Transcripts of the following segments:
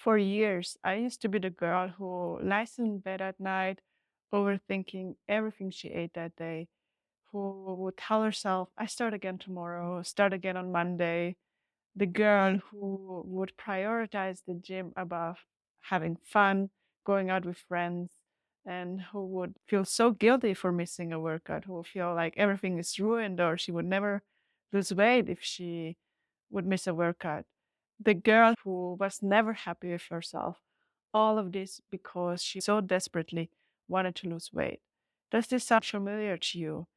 For years, I used to be the girl who lies in bed at night, overthinking everything she ate that day, who would tell herself, I start again tomorrow, start again on Monday. The girl who would prioritize the gym above having fun, going out with friends, and who would feel so guilty for missing a workout, who would feel like everything is ruined or she would never lose weight if she would miss a workout. The girl who was never happy with herself. All of this because she so desperately wanted to lose weight. Does this sound familiar to you?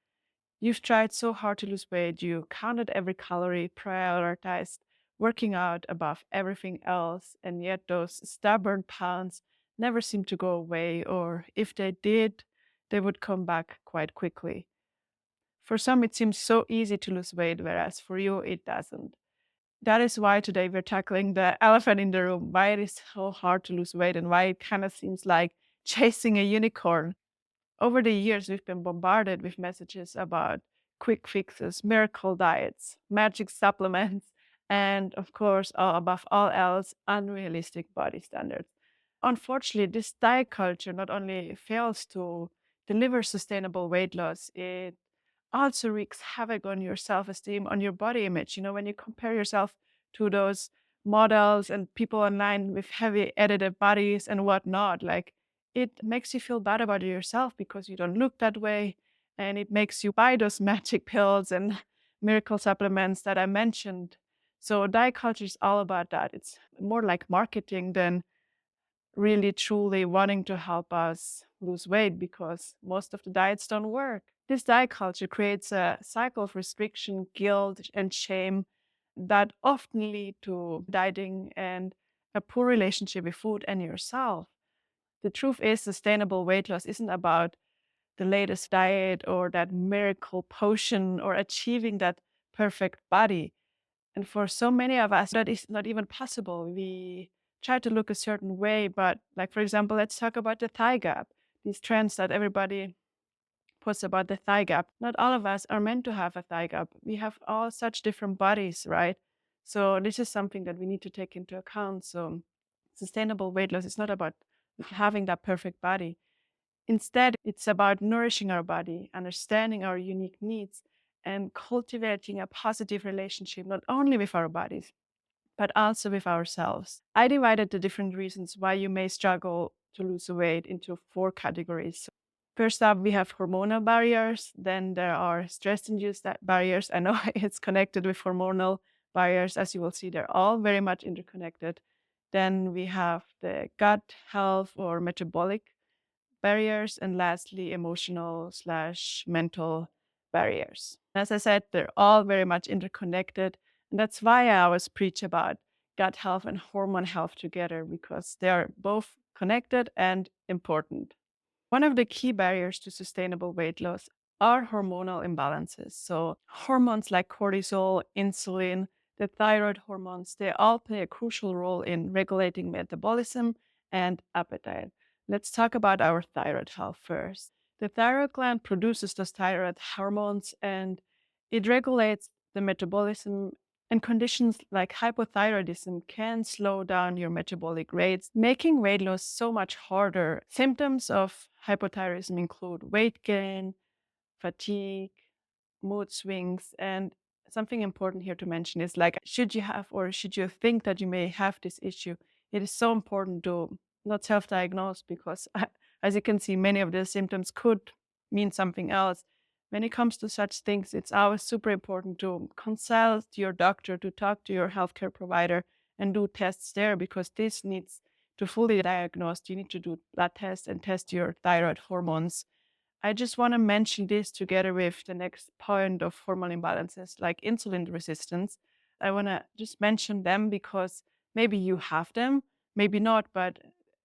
You've tried so hard to lose weight, you counted every calorie, prioritized working out above everything else, and yet those stubborn pounds never seem to go away, or if they did, they would come back quite quickly. For some, it seems so easy to lose weight, whereas for you, it doesn't. That is why today we're tackling the elephant in the room, why it is so hard to lose weight and why it kind of seems like chasing a unicorn. Over the years, we've been bombarded with messages about quick fixes, miracle diets, magic supplements, and of course, above all else, unrealistic body standards. Unfortunately, this diet culture not only fails to deliver sustainable weight loss, it also wreaks havoc on your self esteem, on your body image. When you compare yourself to those models and people online with heavy edited bodies and whatnot, like it makes you feel bad about yourself because you don't look that way. And it makes you buy those magic pills and miracle supplements that I mentioned. So, diet culture is all about that. It's more like marketing than really truly wanting to help us lose weight because most of the diets don't work. This diet culture creates a cycle of restriction, guilt, and shame that often lead to dieting and a poor relationship with food and yourself. The truth is, sustainable weight loss isn't about the latest diet or that miracle potion or achieving that perfect body. And for so many of us, that is not even possible. We try to look a certain way, but like, for example, let's talk about the thigh gap. These trends that everybody puts about the thigh gap. Not all of us are meant to have a thigh gap. We have all such different bodies, right? So this is something that we need to take into account. So sustainable weight loss is not about having that perfect body. Instead, it's about nourishing our body, understanding our unique needs, and cultivating a positive relationship not only with our bodies, but also with ourselves. I divided the different reasons why you may struggle to lose weight into four categories. First up, we have hormonal barriers. Then there are stress induced barriers. I know it's connected with hormonal barriers. As you will see, they're all very much interconnected. Then we have the gut health or metabolic barriers, and lastly, emotional slash mental barriers. As I said, they're all very much interconnected. And that's why I always preach about gut health and hormone health together, because they are both connected and important. One of the key barriers to sustainable weight loss are hormonal imbalances. So, hormones like cortisol, insulin, the thyroid hormones, they all play a crucial role in regulating metabolism and appetite. Let's talk about our thyroid health first. The thyroid gland produces those thyroid hormones and it regulates the metabolism, and conditions like hypothyroidism can slow down your metabolic rates, making weight loss so much harder. Symptoms of hypothyroidism include weight gain, fatigue, mood swings, and something important here to mention is like, should you have or should you think that you may have this issue, it is so important to not self diagnose because, as you can see, many of the symptoms could mean something else. When it comes to such things, it's always super important to consult your doctor, to talk to your healthcare provider, and do tests there because this needs to fully diagnose. You need to do blood tests and test your thyroid hormones. I just want to mention this together with the next point of hormone imbalances, like insulin resistance. I want to just mention them because maybe you have them, maybe not, but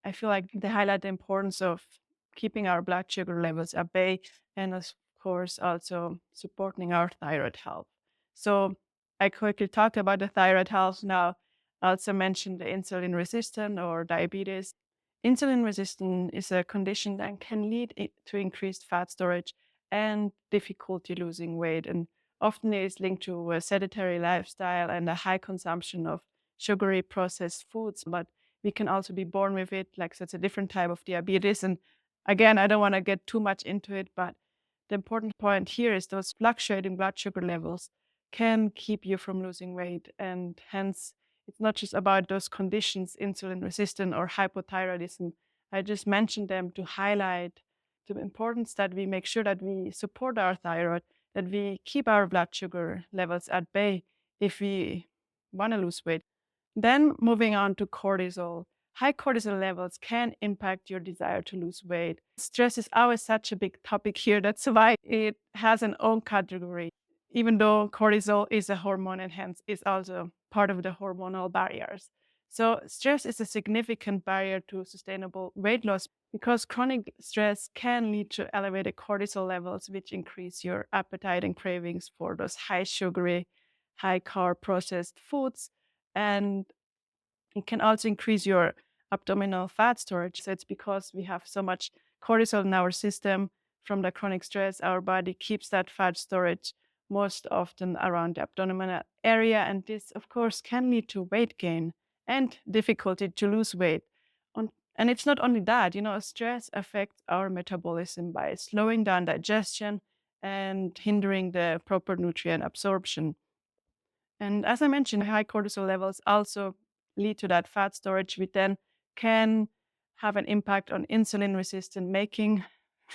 I feel like they highlight the importance of keeping our blood sugar levels at bay and, of course, also supporting our thyroid health. So, I quickly talked about the thyroid health. Now, I also mentioned the insulin resistant or diabetes. Insulin resistance is a condition that can lead to increased fat storage and difficulty losing weight, and often is linked to a sedentary lifestyle and a high consumption of sugary processed foods. But We can also be born with it, like so it's a different type of diabetes. And again, I don't want to get too much into it, but the important point here is those fluctuating blood sugar levels can keep you from losing weight. And hence, it's not just about those conditions, insulin resistant or hypothyroidism. I just mentioned them to highlight the importance that we make sure that we support our thyroid, that we keep our blood sugar levels at bay if we want to lose weight. Then moving on to cortisol. High cortisol levels can impact your desire to lose weight. Stress is always such a big topic here. That's why it has an own category. Even though cortisol is a hormone and hence is also part of the hormonal barriers. So stress is a significant barrier to sustainable weight loss because chronic stress can lead to elevated cortisol levels, which increase your appetite and cravings for those high sugary, high carb processed foods. And it can also increase your abdominal fat storage. So it's because we have so much cortisol in our system from the chronic stress, our body keeps that fat storage most often around the abdominal area. And this, of course, can lead to weight gain and difficulty to lose weight. And it's not only that, stress affects our metabolism by slowing down digestion and hindering the proper nutrient absorption. And as I mentioned, high cortisol levels also lead to that fat storage, which then can have an impact on insulin resistance, making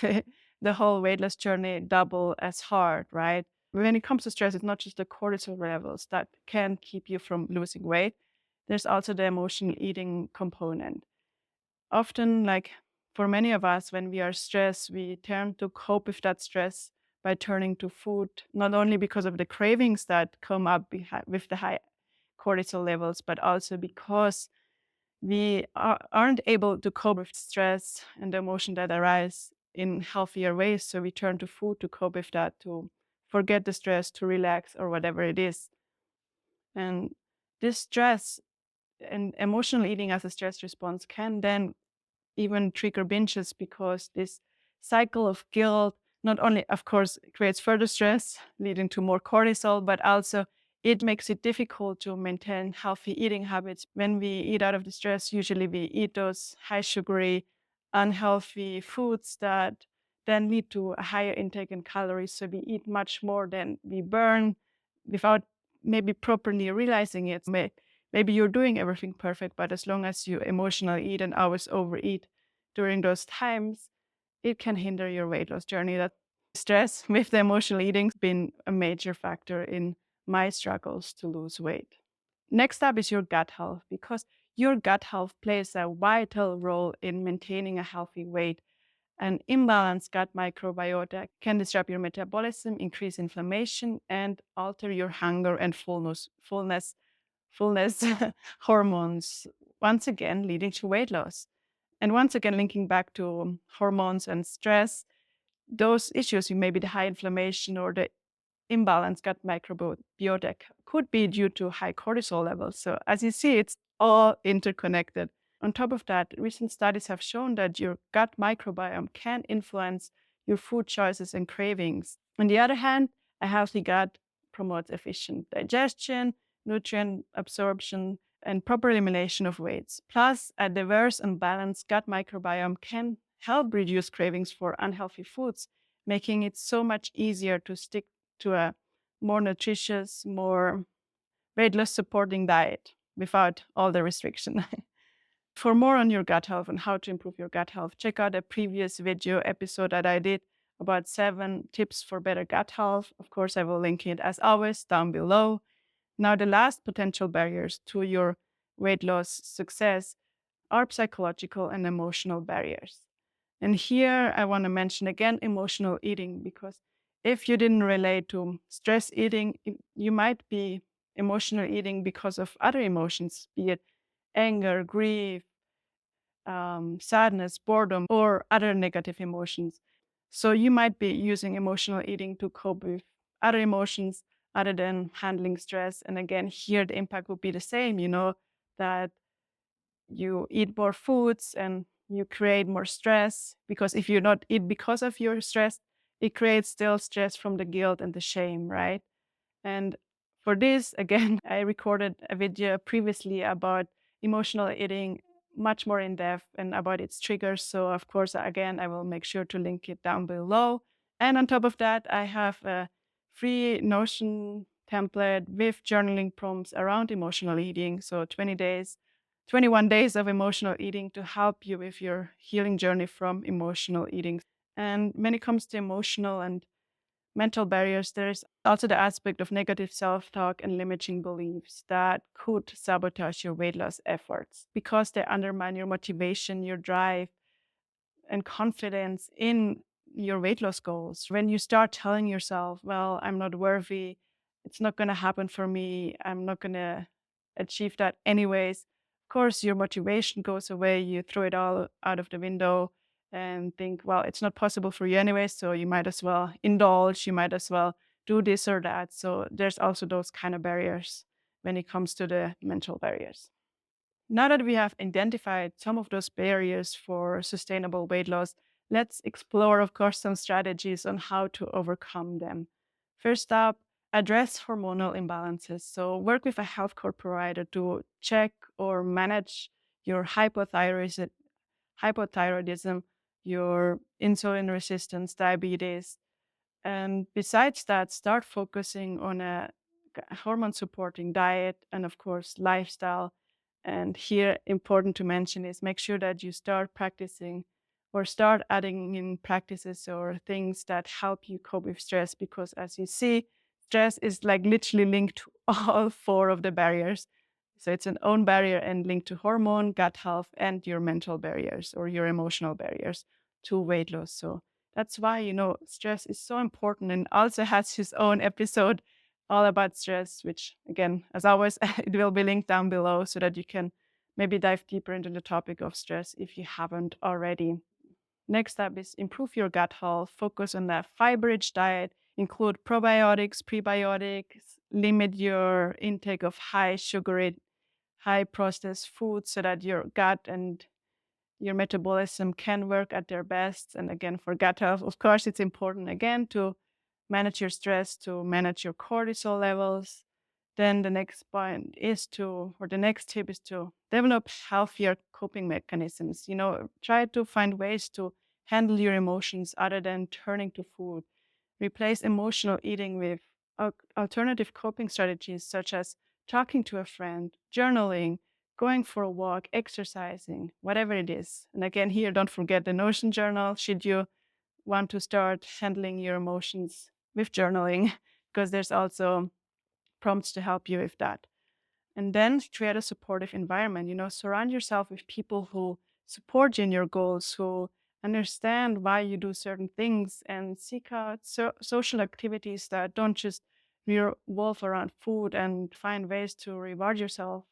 the whole weight loss journey double as hard, right? When it comes to stress, it's not just the cortisol levels that can keep you from losing weight. There's also the emotional eating component. Often, like for many of us, when we are stressed, we turn to cope with that stress by turning to food, not only because of the cravings that come up with the high cortisol levels, but also because we aren't able to cope with stress and the emotion that arise in healthier ways. So we turn to food to cope with that, to forget the stress, to relax, or whatever it is. And this stress and emotional eating as a stress response can then even trigger binges because this cycle of guilt not only, of course, creates further stress, leading to more cortisol, but also it makes it difficult to maintain healthy eating habits. When we eat out of the stress, usually we eat those high sugary, unhealthy foods that then lead to a higher intake in calories. So we eat much more than we burn without maybe properly realizing it. Maybe you're doing everything perfect, but as long as you emotionally eat and always overeat during those times, it can hinder your weight loss journey. That stress with the emotional eating has been a major factor in my struggles to lose weight. Next up is your gut health, because your gut health plays a vital role in maintaining a healthy weight. An imbalanced gut microbiota can disrupt your metabolism, increase inflammation, and alter your hunger and fullness hormones, once again leading to weight loss. And once again, linking back to hormones and stress, those issues, maybe the high inflammation or the imbalanced gut microbiota, could be due to high cortisol levels. So as you see, it's all interconnected. On top of that, recent studies have shown that your gut microbiome can influence your food choices and cravings. On the other hand, a healthy gut promotes efficient digestion, nutrient absorption, and proper elimination of wastes. Plus, a diverse and balanced gut microbiome can help reduce cravings for unhealthy foods, making it so much easier to stick to a more nutritious, more weight loss supporting diet without all the restriction. For more on your gut health and how to improve your gut health, check out a previous video episode that I did about 7 tips for better gut health. Of course, I will link it as always down below. Now, the last potential barriers to your weight loss success are psychological and emotional barriers. And here I want to mention again emotional eating, because if you didn't relate to stress eating, you might be emotional eating because of other emotions, be it anger, grief, sadness, boredom, or other negative emotions. So you might be using emotional eating to cope with other emotions other than handling stress. And again, here the impact would be the same, that you eat more foods and you create more stress, because if you not eat because of your stress, it creates still stress from the guilt and the shame, right? And for this, again, I recorded a video previously about emotional eating much more in depth and about its triggers. So, of course, again, I will make sure to link it down below. And on top of that, I have a free Notion template with journaling prompts around emotional eating. So, 20 days, 21 days of emotional eating to help you with your healing journey from emotional eating. And when it comes to emotional and mental barriers, there's also the aspect of negative self talk and limiting beliefs that could sabotage your weight loss efforts because they undermine your motivation, your drive, and confidence in your weight loss goals. When you start telling yourself, well, I'm not worthy, it's not going to happen for me, I'm not going to achieve that anyways, of course, your motivation goes away. You throw it all out of the window and think, well, it's not possible for you anyway, so you might as well indulge, you might as well do this or that. So there's also those kind of barriers when it comes to the mental barriers. Now that we have identified some of those barriers for sustainable weight loss, let's explore, of course, some strategies on how to overcome them. First up, address hormonal imbalances. So, work with a healthcare provider to check or manage your hypothyroidism, your insulin resistance, diabetes, and besides that, start focusing on a hormone supporting diet and, of course, lifestyle. And here, important to mention is make sure that you start practicing or start adding in practices or things that help you cope with stress. Because as you see, stress is like literally linked to all four of the barriers. So it's an own barrier and linked to hormone, gut health, and your mental barriers or your emotional barriers to weight loss. So that's why, stress is so important and also has his own episode all about stress, which, again, as always, it will be linked down below so that you can maybe dive deeper into the topic of stress if you haven't already. Next up is improve your gut health, focus on a fiber-rich diet, include probiotics, prebiotics, limit your intake of high sugar, high processed foods so that your gut and your metabolism can work at their best. And again, for gut health, of course, it's important again to manage your stress, to manage your cortisol levels. Then the next point is or the next tip is to develop healthier coping mechanisms. Try to find ways to handle your emotions other than turning to food. Replace emotional eating with alternative coping strategies such as talking to a friend, journaling, going for a walk, exercising, whatever it is. And again, here, don't forget the Notion journal should you want to start handling your emotions with journaling, because there's also prompts to help you with that. And then create a supportive environment. Surround yourself with people who support you in your goals, who understand why you do certain things, and seek out social activities that don't just revolve around food, and find ways to reward yourself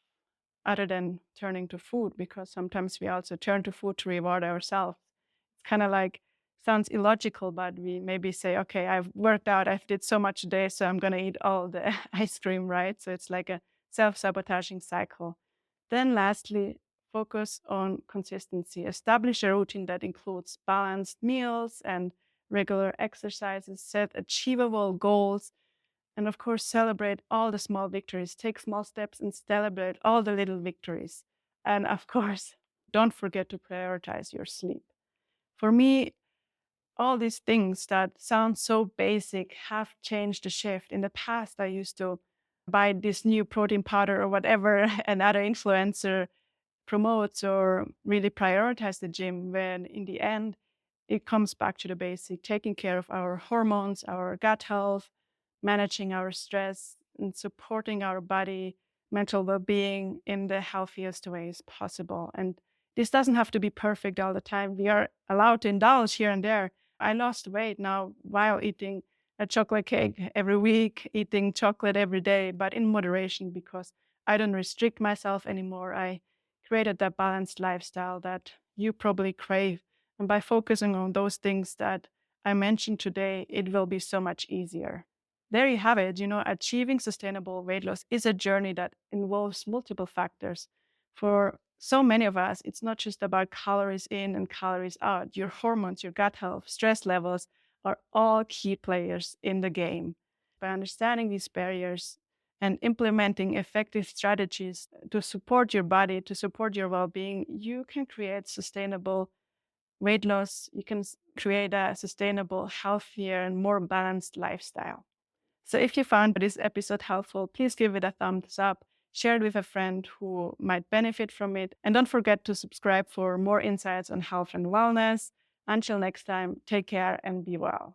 other than turning to food, because sometimes we also turn to food to reward ourselves. It's kind of like sounds illogical, but we maybe say, okay, I've worked out, I've did so much today, so I'm going to eat all the ice cream, right? So it's like a self-sabotaging cycle. Then lastly, focus on consistency. Establish a routine that includes balanced meals and regular exercises. Set achievable goals, and of course, celebrate all the small victories. Take small steps and celebrate all the little victories. And of course, don't forget to prioritize your sleep. For me, all these things that sound so basic have changed the shift. In the past, I used to buy this new protein powder or whatever another influencer promotes or really prioritize the gym, when in the end, it comes back to the basic, taking care of our hormones, our gut health, managing our stress, and supporting our body, mental well being in the healthiest ways possible. And this doesn't have to be perfect all the time. We are allowed to indulge here and there. I lost weight now while eating a chocolate cake every week, eating chocolate every day, but in moderation, because I don't restrict myself anymore. I created that balanced lifestyle that you probably crave. And by focusing on those things that I mentioned today, it will be so much easier. There you have it. Achieving sustainable weight loss is a journey that involves multiple factors. For so many of us, it's not just about calories in and calories out. Your hormones, your gut health, stress levels are all key players in the game. By understanding these barriers and implementing effective strategies to support your body, to support your well being, you can create sustainable weight loss. You can create a sustainable, healthier, and more balanced lifestyle. So if you found this episode helpful, please give it a thumbs up, share it with a friend who might benefit from it, and don't forget to subscribe for more insights on health and wellness. Until next time, take care and be well.